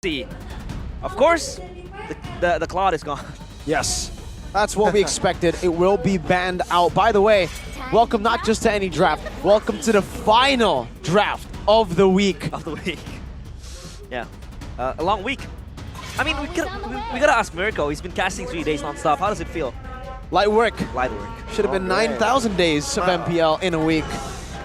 see. Of course, the Claude is gone. Yes, that's what we expected. It will be banned out. By the way, welcome not just to any draft, welcome to the final draft of the week. Of the week. Yeah, a long week. I mean, we gotta ask Mirko. He's been casting 3 days non-stop. How does it feel? Light work. Light work. Should have been 9,000 days of MPL in a week.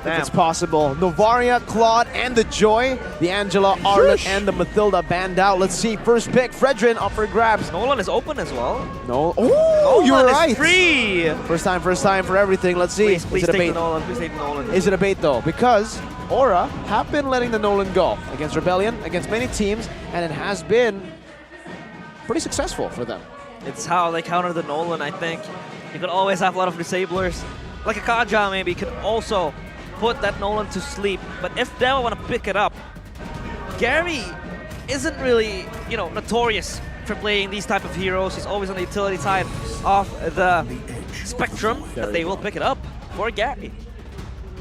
Damn. If it's possible. Novaria, Claude, and the Joy, the Angela, Arlet, and the Mathilda banned out. Let's see. First pick, Fredrin up for grabs. Nolan is open as well. No. Oh, you're Nolan right. is free. First time for everything. Let's see. Please Is it a take the bait? Nolan. Please take the Nolan. Is it a bait though? Because Aura have been letting the Nolan go against Rebellion, against many teams, and it has been pretty successful for them. It's how they counter the Nolan, I think. You could always have a lot of disablers. Like a Kaja maybe could also put that Nolan to sleep. But if Dewa want to pick it up, Gary isn't really, notorious for playing these type of heroes. He's always on the utility side of the spectrum, but they will pick it up for Gary.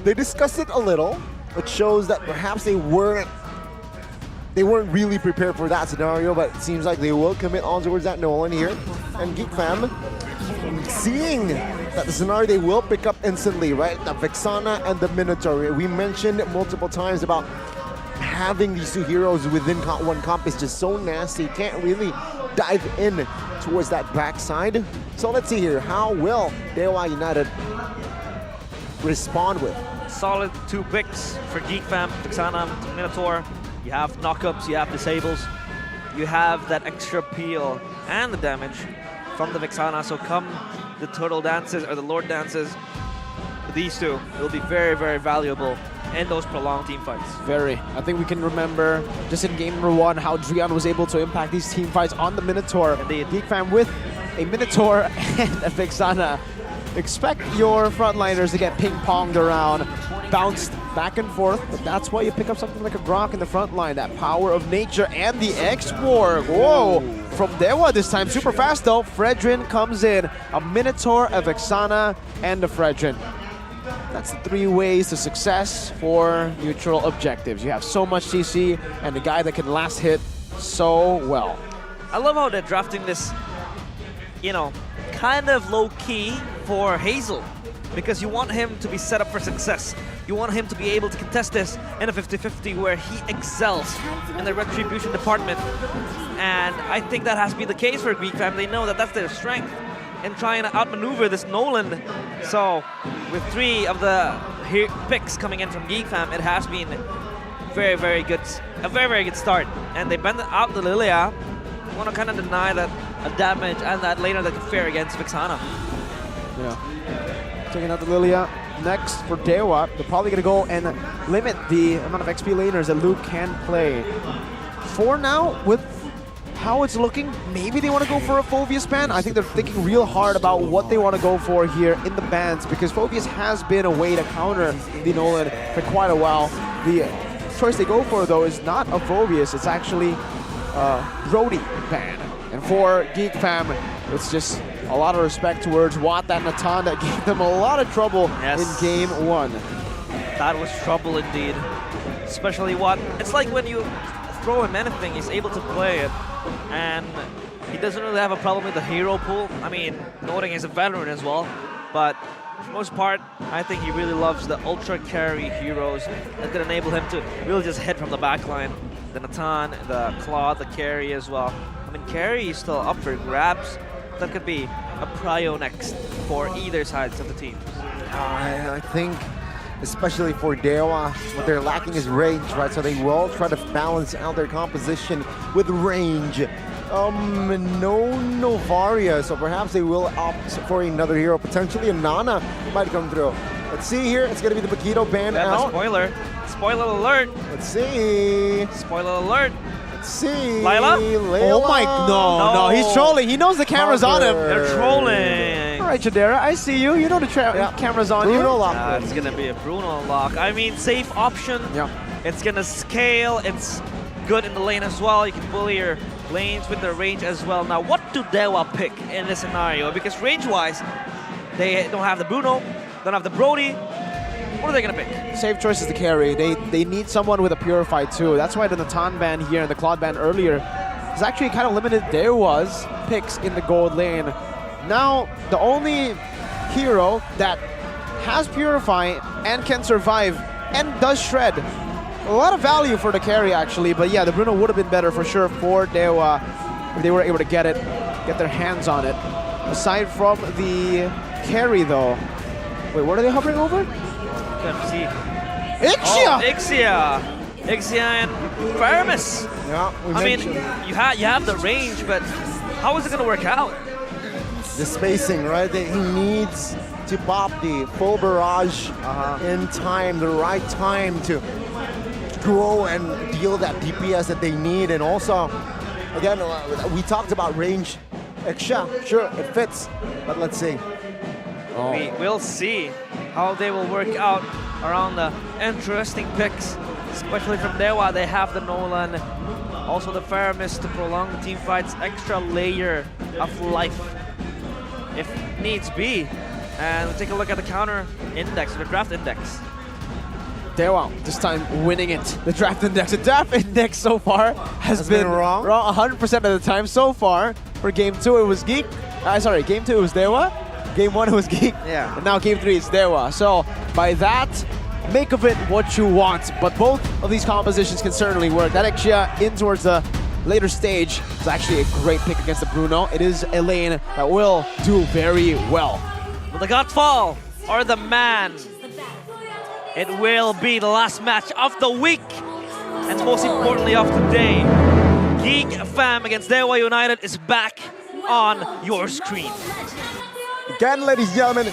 They discussed it a little, which shows that perhaps they weren't really prepared for that scenario, but it seems like they will commit on towards that Nolan here. And Geek Fam, seeing that the scenario they will pick up instantly, right? The Vexana and the Minotaur. We mentioned multiple times about having these two heroes within one comp is just so nasty. Can't really dive in towards that backside. So let's see here. How will Dewa United respond with? Solid 2 picks for Geek Fam, Vexana, Minotaur. You have knockups, you have disables, you have that extra peel and the damage from the Vexana. So come the Turtle dances or the Lord dances, these two will be very, very valuable in those prolonged team fights. Very. I think we can remember just in game number 1 how Drian was able to impact these team fights on the Minotaur. Indeed. Geek Fam with a Minotaur and a Vexana. Expect your frontliners to get ping-ponged around, bounced back and forth, but that's why you pick up something like a Grok in the front line. That power of nature and the X-Borg. Whoa! From Dewa this time, super fast though. Fredrin comes in. A Minotaur, a Vexana, and a Fredrin. That's the 3 ways to success for neutral objectives. You have so much CC and a guy that can last hit so well. I love how they're drafting this, kind of low-key for Hazel, because you want him to be set up for success. You want him to be able to contest this in a 50-50 where he excels in the retribution department. And I think that has been the case for Geek Fam. They know that that's their strength in trying to outmaneuver this Nolan. So with 3 of the picks coming in from Geek Fam, it has been very, very good. A very, very good start. And they bend out the Lilia. I want to kind of deny that damage and that laner that can fare against Vexana. Yeah. Taking out the Lilia. Next for Dewa, they're probably going to go and limit the amount of XP laners that Luke can play. For now, with how it's looking, maybe they want to go for a Phoveus ban. I think they're thinking real hard about what they want to go for here in the bans, because Phoveus has been a way to counter the Nolan for quite a while. The choice they go for, though, is not a Phoveus. It's actually a Brody ban. And for Geek Fam, it's just a lot of respect towards Watt and Natan that gave them a lot of trouble in game 1. That was trouble indeed. Especially Watt. It's like when you throw him anything, he's able to play it. And he doesn't really have a problem with the hero pool. I mean, noting he's a veteran as well. But for the most part, I think he really loves the ultra carry heroes that can enable him to really just hit from the backline. The Natan, the Claude, the carry as well. I mean, carry is still up for grabs. That could be a prio next for either sides of the team. I think, especially for Dewa, what they're lacking is range, right? So they will try to balance out their composition with range. No Novaria, so perhaps they will opt for another hero. Potentially a Nana might come through. Let's see here. It's going to be the Paquito ban out. Spoiler. Spoiler alert. Let's see. Spoiler alert. See, Layla? Oh my, no, he's trolling. He knows the camera's on him. They're trolling. All right, Chidera, I see you. You know the camera's on you. Bruno lock. It's going to be a Bruno lock. I mean, safe option. Yeah. It's going to scale. It's good in the lane as well. You can bully your lanes with the range as well. Now, what do Dewa pick in this scenario? Because range-wise, they don't have the Bruno, don't have the Brody. What are they gonna pick? Safe choice is the carry. They need someone with a Purify too. That's why the Natan ban here and the Claude ban earlier is actually kind of limited. There was picks in the gold lane. Now, the only hero that has Purify and can survive and does shred. A lot of value for the carry actually, but yeah, the Bruno would have been better for sure for Dewa if they were able to get their hands on it. Aside from the carry though. Wait, what are they hovering over? Can't see. Ixia! Oh, Ixia and Faramis. Yeah, I mean, you have the range, but how is it gonna work out? the spacing, right? That he needs to pop the full barrage in time, the right time to go and deal that DPS that they need. And also, again, we talked about range. Ixia, sure, it fits, but let's see. We will see how they will work out around the interesting picks, especially from Dewa. They have the Nolan, also the Faramis to prolong the team fight's extra layer of life, if needs be. And we'll take a look at the counter index, the draft index. Dewa, this time winning it. The draft index. The draft index so far has been wrong 100% of the time so far. For game 2 it was Geek. Game 2 it was Dewa. Game 1 it was Geek. Yeah. And now game 3 it's Dewa. So by that, make of it what you want. But both of these compositions can certainly work. That Ixia in towards the later stage is actually a great pick against the Bruno. It is a lane that will do very well. Will the Godfall or the man? It will be the last match of the week, and most importantly of the day. Geek Fam against Dewa United is back on your screen. Again, ladies and gentlemen,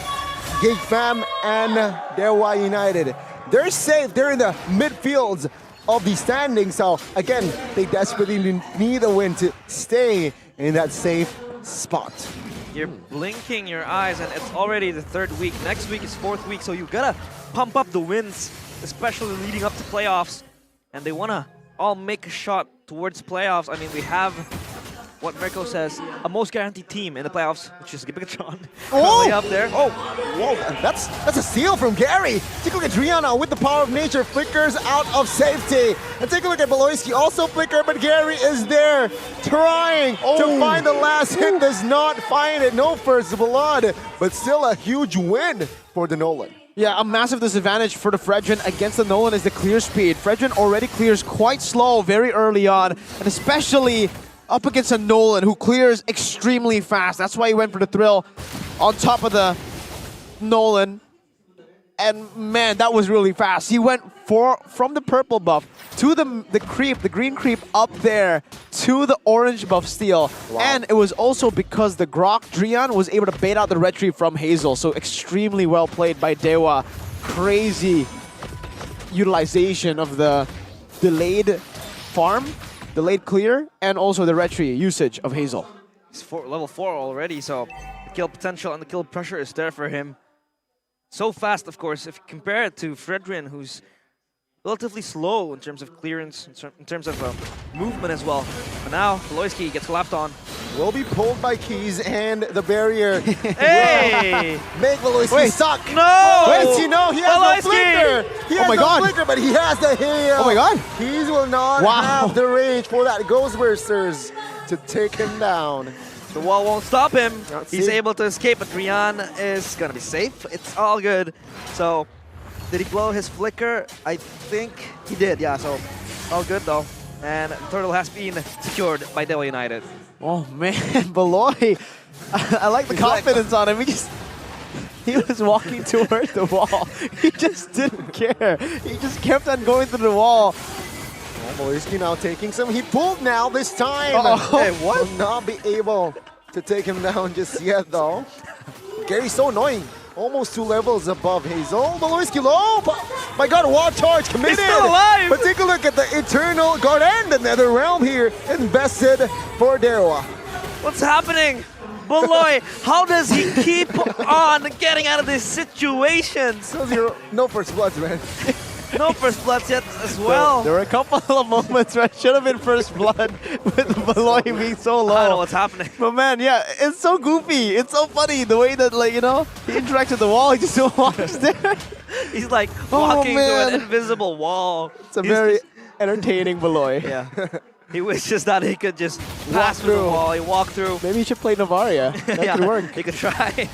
Geek Fam and Dewa United. They're safe. They're in the midfields of the standings. So again, they desperately need a win to stay in that safe spot. You're blinking your eyes, and it's already the 3rd week. Next week is 4th week, so you gotta pump up the wins, especially leading up to playoffs. And they wanna all make a shot towards playoffs. I mean, we have what Mirko says, a most guaranteed team in the playoffs, which is Gibicatron. Currently up there. Oh, whoa, that's a steal from Gary. Take a look at Driana with the power of nature, flickers out of safety. And take a look at Beloyski, also flicker, but Gary is there trying to find the last hit, does not find it. No first blood, but still a huge win for the Nolan. Yeah, a massive disadvantage for the Fredrin against the Nolan is the clear speed. Fredrin already clears quite slow very early on, and especially up against a Nolan who clears extremely fast. That's why he went for the thrill on top of the Nolan. And man, that was really fast. He went from the purple buff to the creep, the green creep up there to the orange buff steal. Wow. And it was also because the Grok Drian was able to bait out the red tree from Hazel. So extremely well played by Dewa. Crazy utilization of the delayed farm, delayed clear, and also the red tree usage of Hazel. He's level 4 already, so the kill potential and the kill pressure is there for him. So fast, of course, if you compare it to Fredrin, who's relatively slow in terms of clearance, in terms of movement as well. But now, Beloyski gets clapped on. Will be pulled by Keys and the barrier. Hey! Make Beloyski suck. No! Wait, you know, he has no flicker. He has no flicker, but he has the hail. Oh my god. Keys will not have the range for that Ghostbursters to take him down. The wall won't stop him. Let's He's see. able to escape, but Rian is gonna be safe. It's all good. So, did he blow his flicker? I think he did, yeah, so all good though. And Turtle has been secured by Dewa United. Oh man, Beloy. I like the confidence on him. He was walking towards the wall. He just didn't care. He just kept on going through the wall. Beloyski now taking some. He pulled now this time. Hey, what? Will not be able to take him down just yet though. Gary's so annoying. Almost 2 levels above Hazel. Beloyski low. My god, wall charge committed. He's still alive. But take a look at the Eternal Guard and the Nether Realm here invested for Dewa. What's happening? Beloy, how does he keep on getting out of these situations? No first bloods, man. No first bloods yet as well. There were a couple of moments where it should have been first blood with Beloy being so low. I don't know what's happening. But man, yeah, it's so goofy. It's so funny the way that, like, you know, he interacts with the wall. He just walks there. He's like Oh, walking to man. an invisible wall. It's a He's very just- entertaining Beloy. yeah. He wishes that he could just pass through the through. wall. He walked through. Maybe he should play Navaria. That yeah, could work. he could try.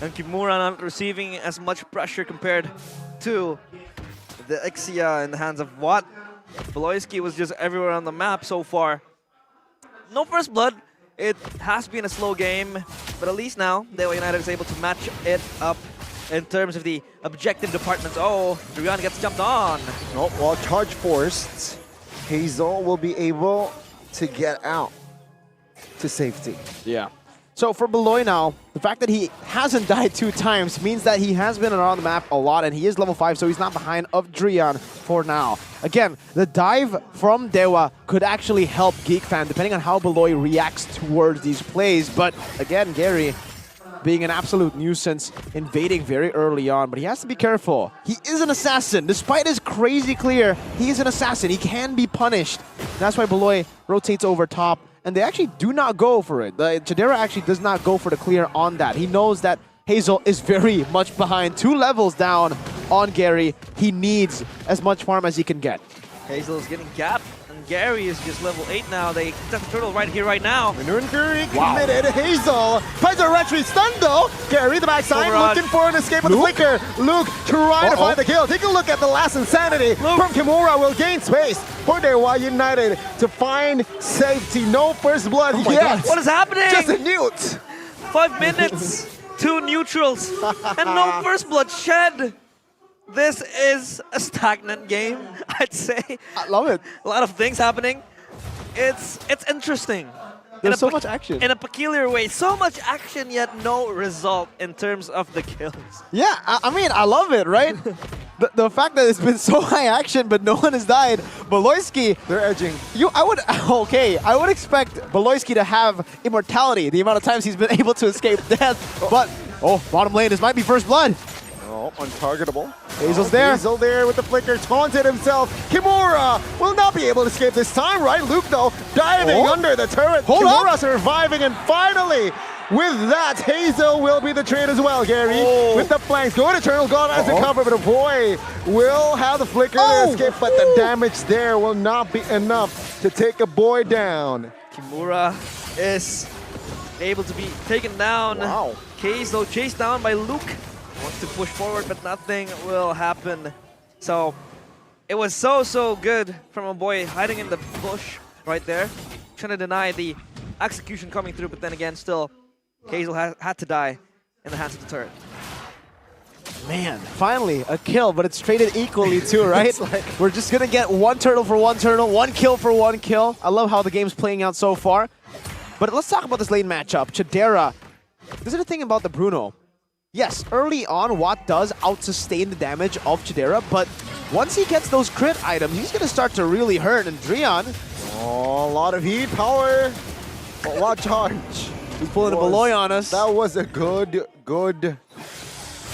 And Kimura not receiving as much pressure compared to the Ixia in the hands of Watt. Beloyski was just everywhere on the map so far. No first blood. It has been a slow game, but at least now Dewa United is able to match it up in terms of the objective departments. Oh, Drian gets jumped on. Oh, while charge forced, Hazel will be able to get out to safety. Yeah. So for Beloy now, the fact that he hasn't died 2 times means that he has been around the map a lot, and he is level 5, so he's not behind of Drian for now. Again, the dive from Dewa could actually help GeekFam, depending on how Beloy reacts towards these plays. But again, Gary being an absolute nuisance, invading very early on, but he has to be careful. He is an assassin. Despite his crazy clear, he is an assassin. He can be punished. That's why Beloy rotates over top. And they actually do not go for it. The Chidera actually does not go for the clear on that. He knows that Hazel is very much behind, 2 levels down on Gary. He needs as much farm as he can get. Hazel is getting gapped, and Gary is just level 8 now. They contest the turtle right here, right now. Gary committed. Hazel finds a retreat stun though. Gary, the backside, Override. looking for an escape with the flicker. Luke trying to find the kill. Take a look at the last insanity from Kimura. Will gain space for Dewa United to find safety. No first blood yet. What is happening? Just a newt. 5 minutes, 2 neutrals, and no first blood shed. This is a stagnant game, I'd say. I love it. A lot of things happening. It's interesting. There's so much action. In a peculiar way. So much action, yet no result in terms of the kills. Yeah, I mean, I love it, right? the fact that it's been so high action, but no one has died. Beloyski, They're edging. I would expect Beloyski to have immortality, the amount of times he's been able to escape death. But, bottom lane, this might be first blood. Oh, untargetable. Hazel's there. Hazel there with the flicker, taunted himself. Kimura will not be able to escape this time, right? Luke, though, diving under the turret. Hold Kimura up. surviving, and finally, with that, Hazel will be the trade as well, Gary. With the flanks, going Eternal God as a cover, but boy will have the flicker to escape, but the damage there will not be enough to take a boy down. Kimura is able to be taken down. Wow. Case, though, chased down by Luke. Wants to push forward, but nothing will happen. So it was so good from a boy hiding in the bush right there, trying to deny the execution coming through, but then again, still, Hazel had to die in the hands of the turret. Man, finally, a kill, but it's traded equally too, right? We're just going to get 1 turtle for 1 turtle, 1 kill for 1 kill. I love how the game's playing out so far. But let's talk about this lane matchup. Chidera, this is the thing about the Bruno. Yes, early on, Watt does out-sustain the damage of Chidera, but once he gets those crit items, he's going to start to really hurt. And Drian, Oh, a lot of heat, power, a lot of charge. he's pulling a Beloy on us. That was a good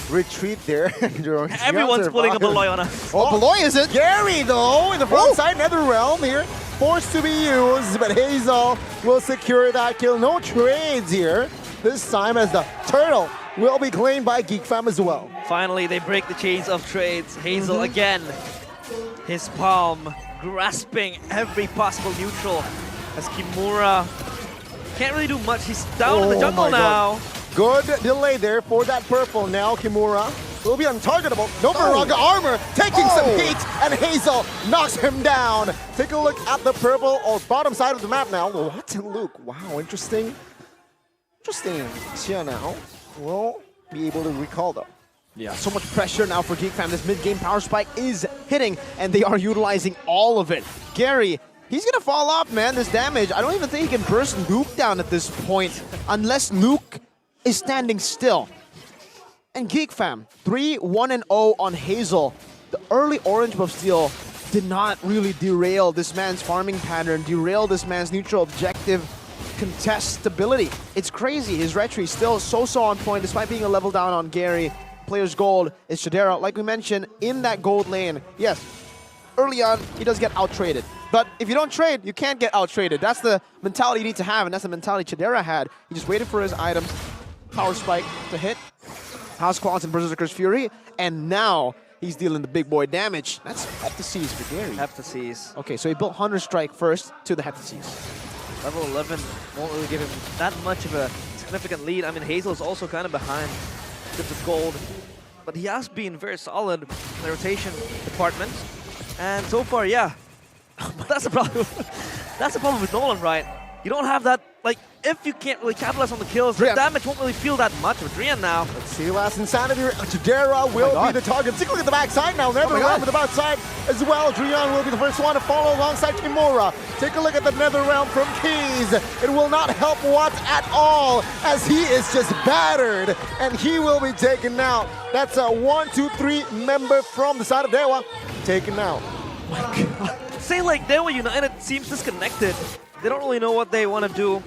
retreat there. Everyone's pulling a Beloy on us. Beloy isn't. Gary, though, in the front side, Netherrealm here, forced to be used, but Hazel will secure that kill. No trades here, this time as the turtle will be claimed by GeekFam as well. Finally, they break the chains of trades. Hazel again, his palm grasping every possible neutral as Kimura can't really do much. He's down in the jungle my now. God. Good delay there for that purple. Now Kimura will be untargetable. No Baraga armor taking some heat, and Hazel knocks him down. Take a look at the purple or bottom side of the map now. What? Luke, wow, interesting. Xia now will be able to recall though. Yeah, so much pressure now for GeekFam. This mid-game power spike is hitting, and they are utilizing all of it. Gary, he's going to fall off, man, this damage. I don't even think he can burst Luke down at this point, unless Luke is standing still. And GeekFam, 3-1-0 on Hazel. The early orange buff steal did not really derail this man's farming pattern, derail this man's neutral objective contest stability. It's crazy. His retry still so on point despite being a level down on Gary. player's gold is Shadera. Like we mentioned, in that gold lane, yes, early on, he does get out-traded. But if you don't trade, you can't get out-traded. That's the mentality you need to have, and that's the mentality Shadera had. He just waited for his items, Power Spike to hit, House Claws and Berserker's Fury, and now he's dealing the big boy damage. That's Heptaseas for Gary. Heptaseas. Okay, so he built Hunter Strike first to the Heptaseas. Level 11 won't really give him that much of a significant lead. I mean, Hazel is also kind of behind with gold, but he has been very solid in the rotation department. And so far, yeah, that's the problem. That's the problem with Nolan, right? You don't have that, like, if you can't really capitalize on the kills, the damage won't really feel that much with Drian now. Let's see, last insanity. Jadera will be the target. Take a look at the backside now. Netherrealm with the backside as well. Drian will be the first one to follow alongside Kimura. Take a look at the Netherrealm from Keys. It will not help Watt at all as he is just battered and he will be taken out. That's a 1, 2, 3 member from the side of Dewa taken out. Oh my God. Say like Dewa United seems disconnected. They don't really know what they want to do.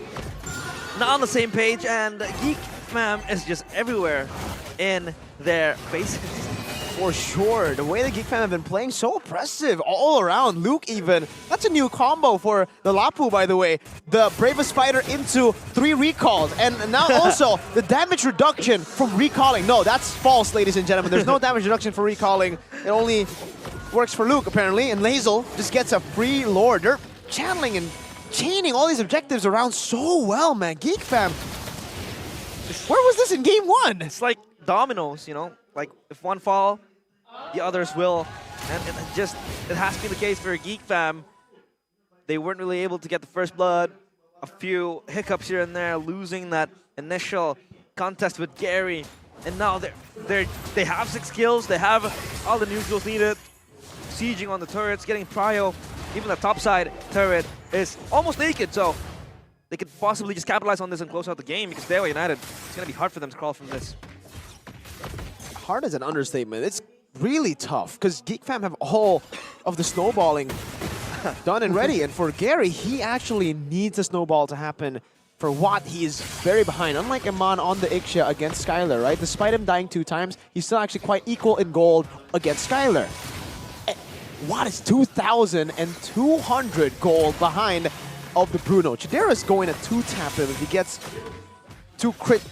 Not on the same page, and GEEKFAM is just everywhere in their faces. For sure, the way the GeekFam have been playing, so oppressive all around. Luke even, that's a new combo for the Lapu, by the way. The bravest fighter into 3 recalls, and now also the damage reduction from recalling. No, that's false, ladies and gentlemen. There's no damage reduction for recalling. It only works for Luke, apparently, and Lazel just gets a free Lord. They're channeling and chaining all these objectives around so well, man. GeekFam, where was this in game 1? It's like dominoes, you know? Like, if one fall, the others will. And it has been the case for GeekFam. They weren't really able to get the first blood. A few hiccups here and there, losing that initial contest with Gary. And now they have 6 kills. They have all the neutrals needed. Sieging on the turrets, getting prio. Even the topside turret is almost naked, so they could possibly just capitalize on this and close out the game because Dewa United, it's going to be hard for them to crawl from this. Hard is an understatement. It's really tough because GeekFam have all of the snowballing done and ready. And for Gary, he actually needs a snowball to happen. For Watt, he is very behind. Unlike Iman on the Ixia against Skylar, right? Despite him dying 2 times, he's still actually quite equal in gold against Skylar. Watt is 2,200 gold behind of the Bruno. Chidera's going to 2-tap him if he gets 2 crit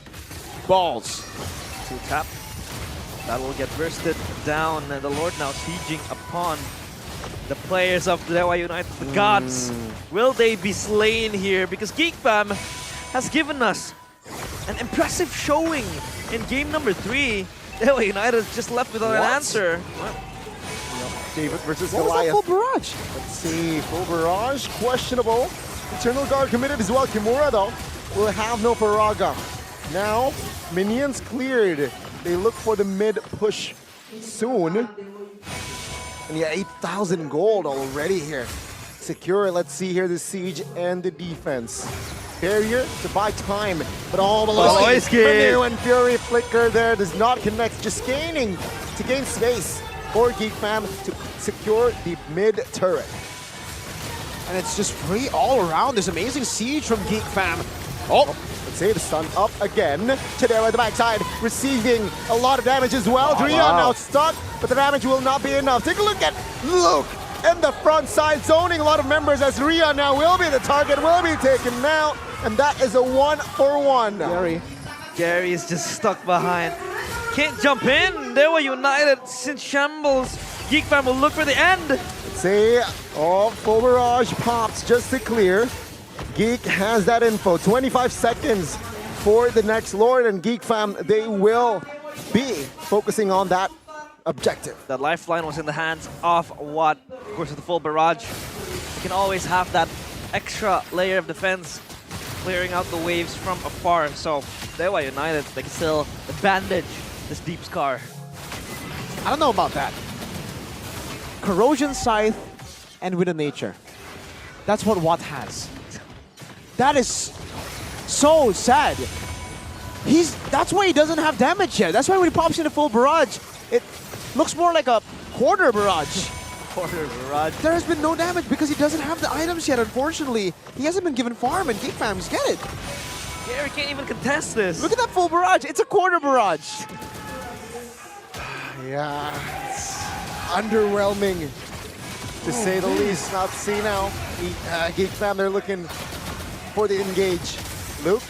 balls. 2-tap. That will get bursted down, and the Lord now sieging upon the players of Dewa United, the gods. Will they be slain here? Because GeekFam has given us an impressive showing in game number 3. Dewa United is just left without an answer. What? David versus What Goliath. was that full barrage? Let's see, full barrage, questionable. Eternal Guard committed as well. Kimura, though, will have no Faraga. Now, minions cleared. They look for the mid push soon. And yeah, 8,000 gold already here. Secure, let's see here, the siege and the defense. Barrier to buy time, but all the way. Manu and Fury flicker there, does not connect, just gaining to gain space for GeekFam to secure the mid turret. And it's just free all around. This amazing siege from GeekFam. Oh, let's see the stun up again. Chidera at the backside, receiving a lot of damage as well. Drian now stuck, but the damage will not be enough. Take a look at Luke in the front side, zoning a lot of members as Ria now will be the target, will be taken out, and that is a 1-for-1. Gary is just stuck behind. Can't jump in. Dewa United since shambles. GeekFam will look for the end. Let's see, full barrage pops just to clear. Geek has that info. 25 seconds for the next Lord, and GeekFam, they will be focusing on that objective. The lifeline was in the hands of Watt. Of course, with the full barrage, you can always have that extra layer of defense clearing out the waves from afar. So Dewa United, they can still bandage this deep scar. I don't know about that. Corrosion Scythe and Wind of Nature. That's what Watt has. That is so sad. That's why he doesn't have damage yet. That's why when he pops in a full barrage, it looks more like a quarter barrage. Quarter barrage. There has been no damage because he doesn't have the items yet, unfortunately. He hasn't been given farm, and GeekFam, just get it. Gary can't even contest this. Look at that full barrage. It's a quarter barrage. Yeah, it's underwhelming to say the least. Now, see now, Geek Fam, they're looking for the engage. Luke,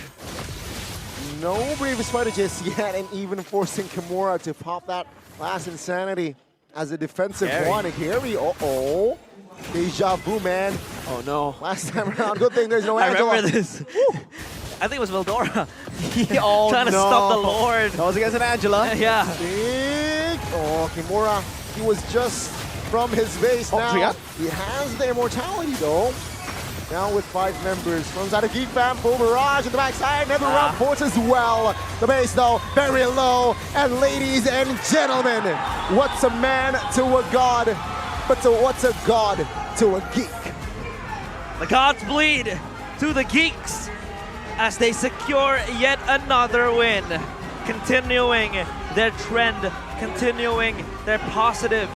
no Brave Spider just yet, and even forcing Kimura to pop that last Insanity as a defensive one. And Gary, uh-oh. Deja vu, man. Oh no. Last time around, good thing there's no I Angela. remember this. I think it was Vildora. Oh Trying to no. stop the Lord. That was against an Angela. Yeah. Big. Oh, Kimura, he was just from his base now. yeah. He has the immortality though. Now with 5 members, comes out of Geek Fam, full barrage on the backside, never round force as well. The base though, very low. And ladies and gentlemen, what's a man to a god? But what's a god to a geek? The gods bleed to the Geeks as they secure yet another win, continuing their trend, continuing their positive